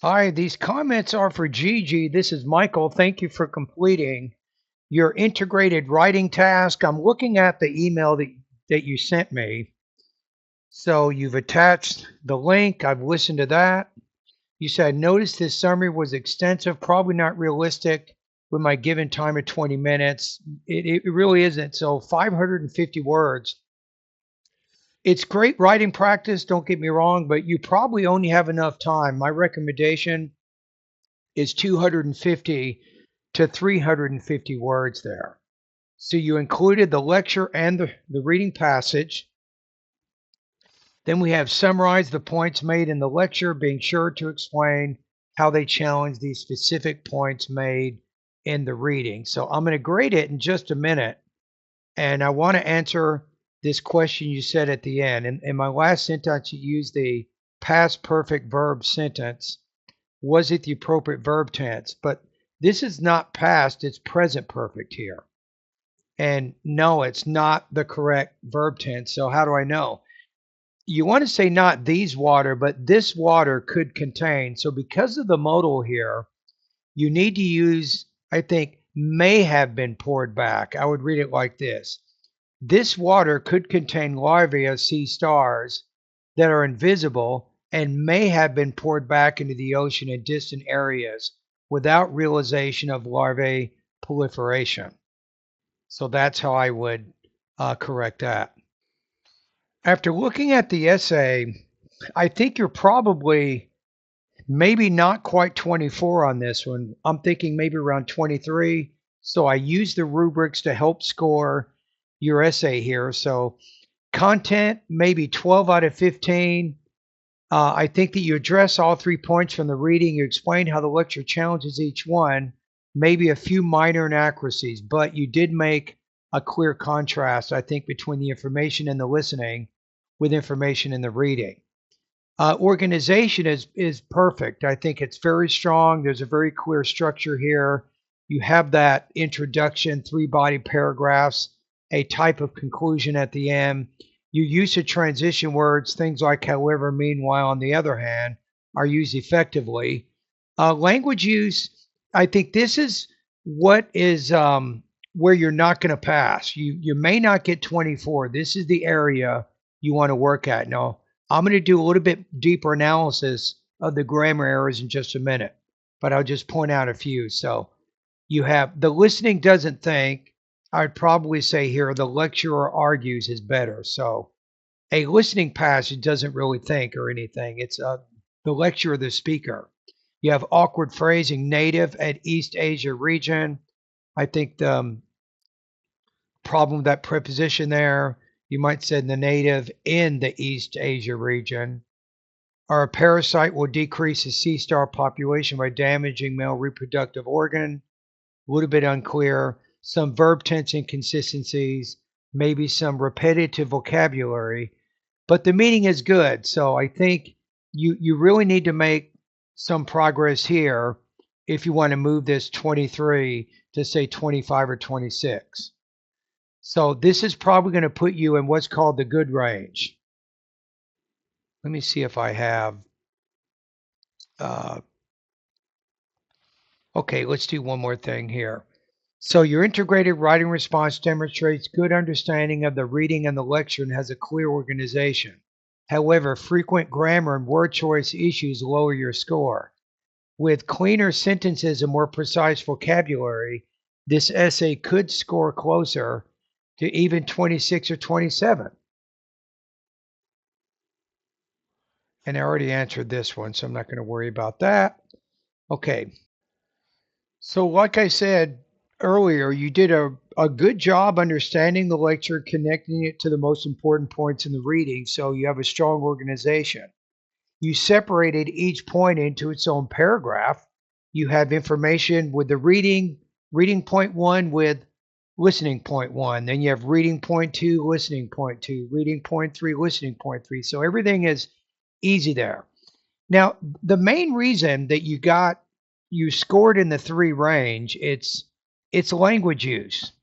Hi, these comments are for Gigi. This is Michael. Thank you for completing your integrated writing task. I'm looking at the email that you sent me. So you've attached the link. I've listened to that. You said, notice this summary was extensive, probably not realistic with my given time of 20 minutes. It really isn't. So 550 words. It's great writing practice, don't get me wrong, but you probably only have enough time. My recommendation is 250 to 350 words there. So you included the lecture and the reading passage. Then we have summarized the points made in the lecture, being sure to explain how they challenge these specific points made in the reading. So I'm going to grade it in just a minute. And I want to answer this question you said at the end. In my last sentence, you used the past perfect verb sentence. Was it the appropriate verb tense? But this is not past, it's present perfect here. And no, it's not the correct verb tense. So how do I know? You want to say not these water, but this water could contain. So because of the modal here, you need to use, I think, may have been poured back. I would read it like this. This water could contain larvae of sea stars that are invisible and may have been poured back into the ocean in distant areas without realization of larvae proliferation. So that's how I would correct that. After looking at the essay, I think you're probably maybe not quite 24 on this one. I'm thinking maybe around 23. So I use the rubrics to help score your essay here. So content, maybe 12 out of 15. I think that you address all 3 points from the reading. You explain how the lecture challenges each one, maybe a few minor inaccuracies, but you did make a clear contrast, I think, between the information and the listening with information in the reading. Organization is perfect. I think it's very strong. There's a very clear structure here. You have that introduction, 3 body paragraphs, a type of conclusion at the end. You use of transition words, things like however, meanwhile, on the other hand, are used effectively. Language use, I think this is what is where you're not going to pass. You may not get 24. This is the area you want to work at. Now, I'm going to do a little bit deeper analysis of the grammar errors in just a minute, but I'll just point out a few. So you have the listening doesn't think. I'd probably say here the lecturer argues is better. So a listening passage doesn't really think or anything. It's the lecturer, the speaker. You have awkward phrasing, native at East Asia region. I think the problem with that preposition there, you might say the native in the East Asia region. Or a parasite will decrease the sea star population by damaging male reproductive organ. A little bit unclear. Some verb tense inconsistencies, maybe some repetitive vocabulary, but the meaning is good. So I think you really need to make some progress here if you want to move this 23 to say 25 or 26. So this is probably going to put you in what's called the good range. Let me see if I have. Okay, let's do one more thing here. So your integrated writing response demonstrates good understanding of the reading and the lecture and has a clear organization. However, frequent grammar and word choice issues lower your score. With cleaner sentences and more precise vocabulary, this essay could score closer to even 26 or 27. And I already answered this one, so I'm not going to worry about that. Okay. So like I said earlier, you did a good job understanding the lecture, connecting it to the most important points in the reading, so you have a strong organization. You separated each point into its own paragraph. You have information with the reading point 1 with listening point 1. Then you have reading point 2, listening point 2, reading point 3, listening point 3. So everything is easy there. Now, the main reason that you scored in the 3 range, it's language use.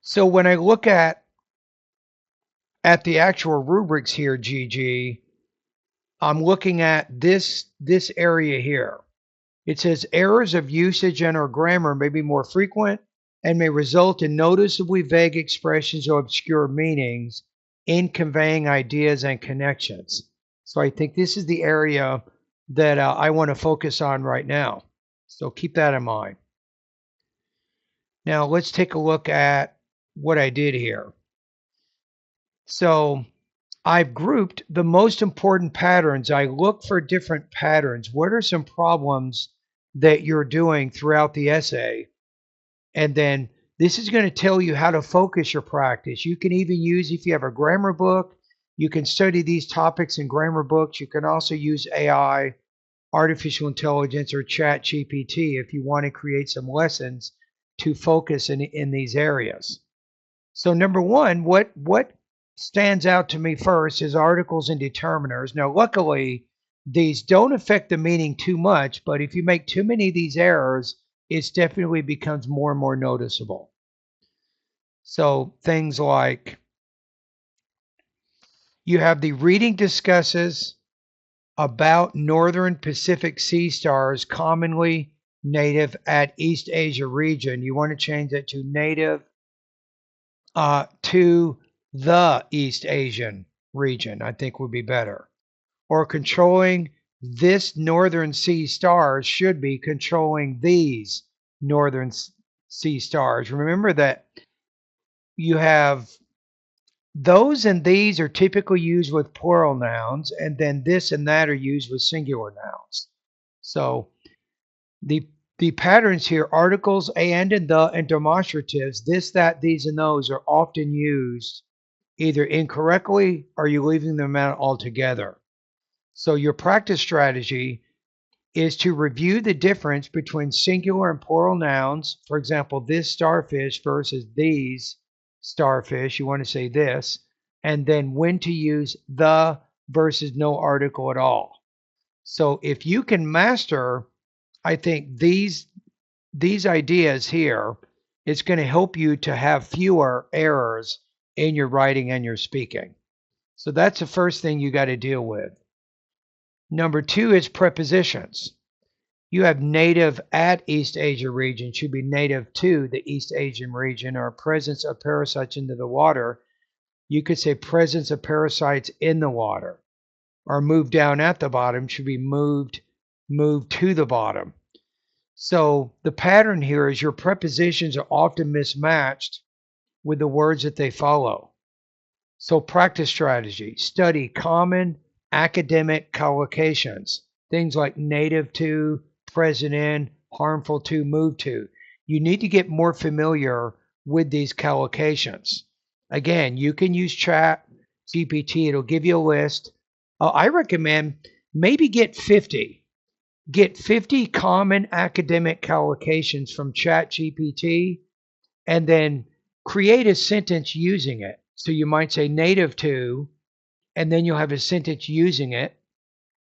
So when I look at the actual rubrics here, GG, I'm looking at this area here. It says errors of usage and or grammar may be more frequent and may result in noticeably vague expressions or obscure meanings in conveying ideas and connections. So I think this is the area that I want to focus on right now. So keep that in mind. Now let's take a look at what I did here. So I've grouped the most important patterns. I look for different patterns. What are some problems that you're doing throughout the essay? And then this is going to tell you how to focus your practice. You can even use, if you have a grammar book, you can study these topics in grammar books. You can also use AI, artificial intelligence, or chat GPT if you want to create some lessons to focus in these areas. So number one, what stands out to me first is articles and determiners. Now, luckily, these don't affect the meaning too much, but if you make too many of these errors, it definitely becomes more and more noticeable. So things like you have the reading discusses about northern Pacific sea stars commonly native at East Asia region. You want to change that to native to the East Asian region, I think would be better. Or controlling this northern sea stars should be controlling these northern sea stars. Remember that you have those and these are typically used with plural nouns, and then this and that are used with singular nouns. So the patterns here, articles and the and demonstratives, this, that, these, and those are often used either incorrectly or you're leaving them out altogether. So your practice strategy is to review the difference between singular and plural nouns. For example, this starfish versus these starfish. You want to say this, and then when to use the versus no article at all. So if you can master, I think these ideas here, it's going to help you to have fewer errors in your writing and your speaking. So that's the first thing you got to deal with. Number two is prepositions. You have native at East Asia region should be native to the East Asian region, or presence of parasites into the water. You could say presence of parasites in the water, or move down at the bottom should be moved to the bottom. So the pattern here is your prepositions are often mismatched with the words that they follow. So practice strategy, study common academic collocations, things like native to, present in, harmful to, move to. You need to get more familiar with these collocations. Again, you can use chat GPT. It'll give you a list. I recommend maybe get 50. Get 50 common academic collocations from chat GPT and then create a sentence using it. So you might say native to, and then you'll have a sentence using it,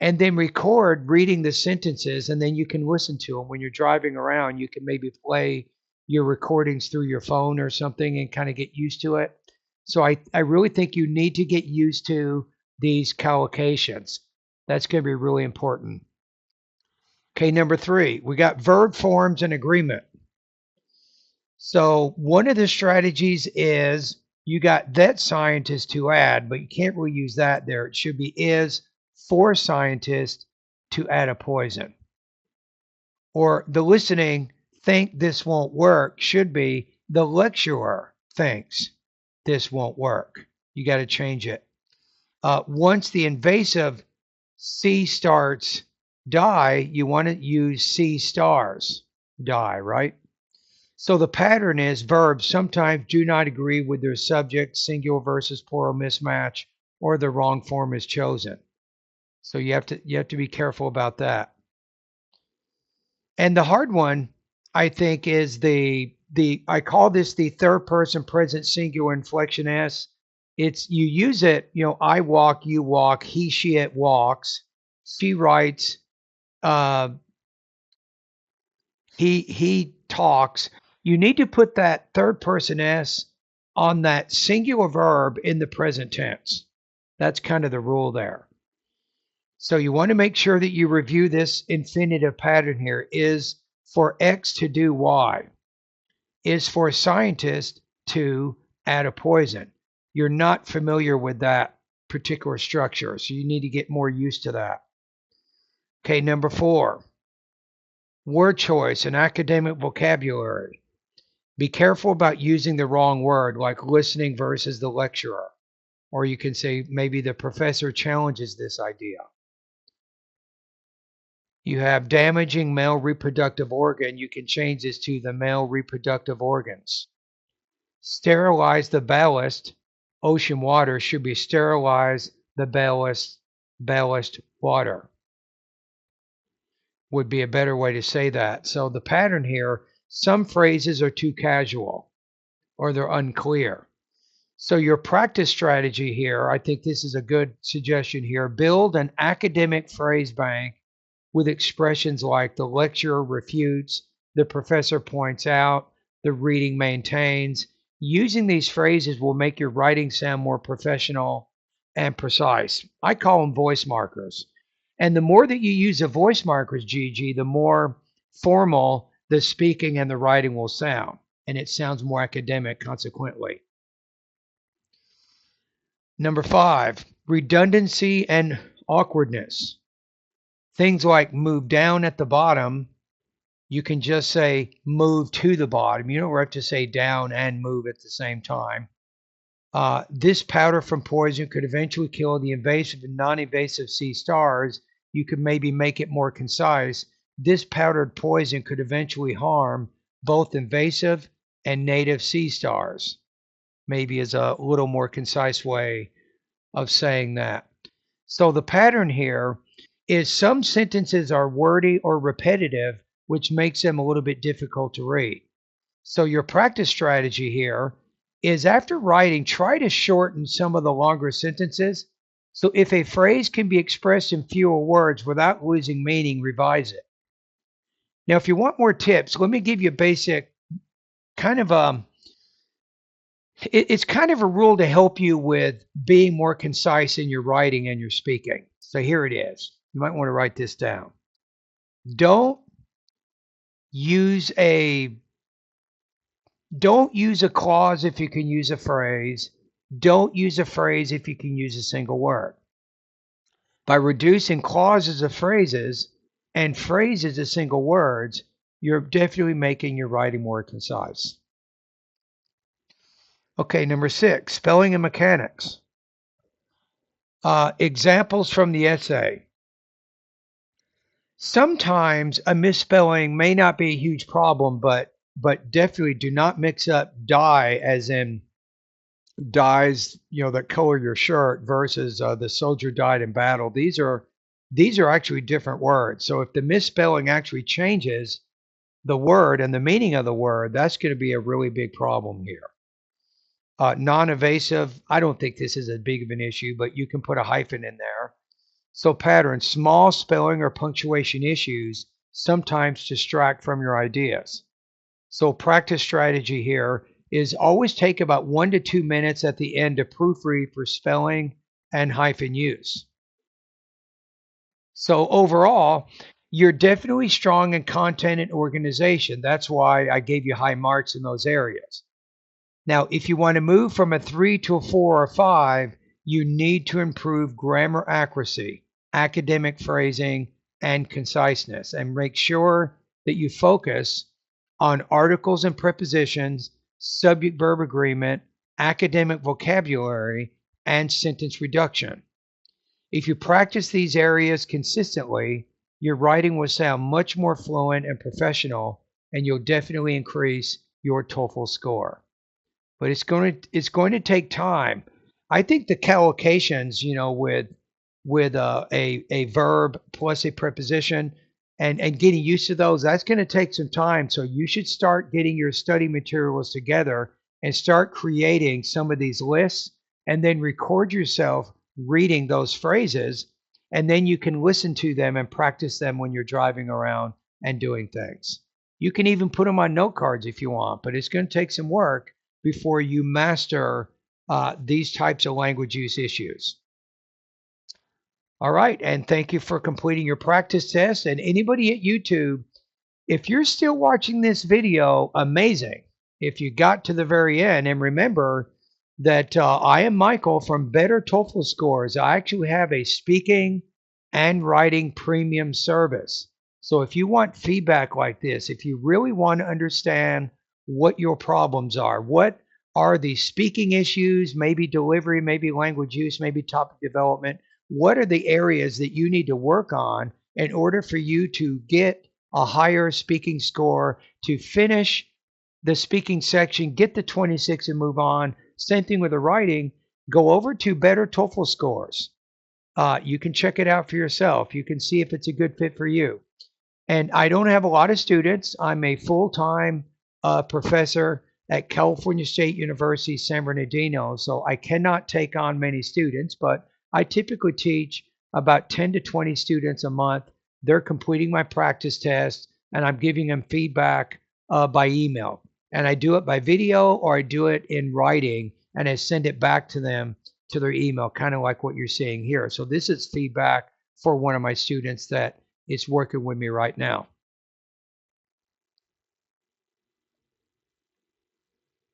and then record reading the sentences, and then you can listen to them. When you're driving around, you can maybe play your recordings through your phone or something and kind of get used to it. So I really think you need to get used to these collocations. That's going to be really important. Okay, number three, we got verb forms and agreement. So one of the strategies is you got that scientist to add, but you can't really use that there. It should be is for scientists to add a poison. Or the listening think this won't work should be the lecturer thinks this won't work. You got to change it. Once the invasive sea starts die, you want to use sea stars die, right? So the pattern is verbs sometimes do not agree with their subject, singular versus plural mismatch, or the wrong form is chosen. So you have to be careful about that. And the hard one, I think, is the I call this the third person present singular inflection S. It's you use it, I walk, you walk, he, she, it walks, she writes, he talks. You need to put that third person S on that singular verb in the present tense. That's kind of the rule there. So you want to make sure that you review this infinitive pattern here. Is for X to do Y. Is for a scientist to add a poison. You're not familiar with that particular structure, so you need to get more used to that. Okay, number 4, word choice and academic vocabulary. Be careful about using the wrong word, like listening versus the lecturer. Or you can say maybe the professor challenges this idea. You have damaging male reproductive organ. You can change this to the male reproductive organs. Sterilize the ballast. Ocean water should be sterilize the ballast water. Would be a better way to say that. So the pattern here, some phrases are too casual or they're unclear. So your practice strategy here, I think this is a good suggestion here. Build an academic phrase bank with expressions like the lecturer refutes, the professor points out, the reading maintains. Using these phrases will make your writing sound more professional and precise. I call them voice markers. And the more that you use the voice markers, Gigi, the more formal the speaking and the writing will sound. And it sounds more academic consequently. Number 5, redundancy and awkwardness. Things like move down at the bottom, you can just say move to the bottom. You don't have to say down and move at the same time. This powder from poison could eventually kill the invasive and non-invasive sea stars. You could maybe make it more concise. This powdered poison could eventually harm both invasive and native sea stars. Maybe is a little more concise way of saying that. So the pattern here is some sentences are wordy or repetitive, which makes them a little bit difficult to read. So your practice strategy here is after writing, try to shorten some of the longer sentences. So if a phrase can be expressed in fewer words without losing meaning, revise it. Now, if you want more tips, let me give you a basic kind of it's kind of a rule to help you with being more concise in your writing and your speaking. So here it is. You might want to write this down. Don't use a clause if you can use a phrase. Don't use a phrase if you can use a single word. By reducing clauses of phrases and phrases of single words, you're definitely making your writing more concise. Okay, number 6, spelling and mechanics. Examples from the essay. Sometimes a misspelling may not be a huge problem, but definitely do not mix up dye as in dyes, that color your shirt versus the soldier died in battle. These are actually different words. So if the misspelling actually changes the word and the meaning of the word, that's going to be a really big problem here. Non-evasive, I don't think this is as big of an issue, but you can put a hyphen in there. So patterns, small spelling or punctuation issues sometimes distract from your ideas. So practice strategy here is always take about 1 to 2 minutes at the end to proofread for spelling and hyphen use. So overall, you're definitely strong in content and organization. That's why I gave you high marks in those areas. Now, if you want to move from a 3 to a 4 or 5, you need to improve grammar accuracy, academic phrasing, and conciseness, and make sure that you focus on articles and prepositions, subject-verb agreement, academic vocabulary, and sentence reduction. If you practice these areas consistently, your writing will sound much more fluent and professional, and you'll definitely increase your TOEFL score. But it's going to take time. I think the collocations, with a verb plus a preposition and getting used to those, that's going to take some time. So you should start getting your study materials together and start creating some of these lists, and then record yourself reading those phrases, and then you can listen to them and practice them when you're driving around and doing things. You can even put them on note cards if you want, but it's going to take some work before you master these types of language use issues. All right, and thank you for completing your practice test. And anybody at YouTube, if you're still watching this video, amazing. If you got to the very end, and remember that I am Michael from Better TOEFL Scores. I actually have a speaking and writing premium service. So if you want feedback like this, if you really want to understand what your problems are, what are the speaking issues, maybe delivery, maybe language use, maybe topic development, what are the areas that you need to work on in order for you to get a higher speaking score, to finish the speaking section, get the 26 and move on. Same thing with the writing. Go over to Better TOEFL Scores. You can check it out for yourself. You can see if it's a good fit for you. And I don't have a lot of students. I'm a full-time professor at California State University, San Bernardino. So I cannot take on many students, but I typically teach about 10 to 20 students a month. They're completing my practice test, and I'm giving them feedback by email. And I do it by video, or I do it in writing, and I send it back to them to their email, kind of like what you're seeing here. So this is feedback for one of my students that is working with me right now.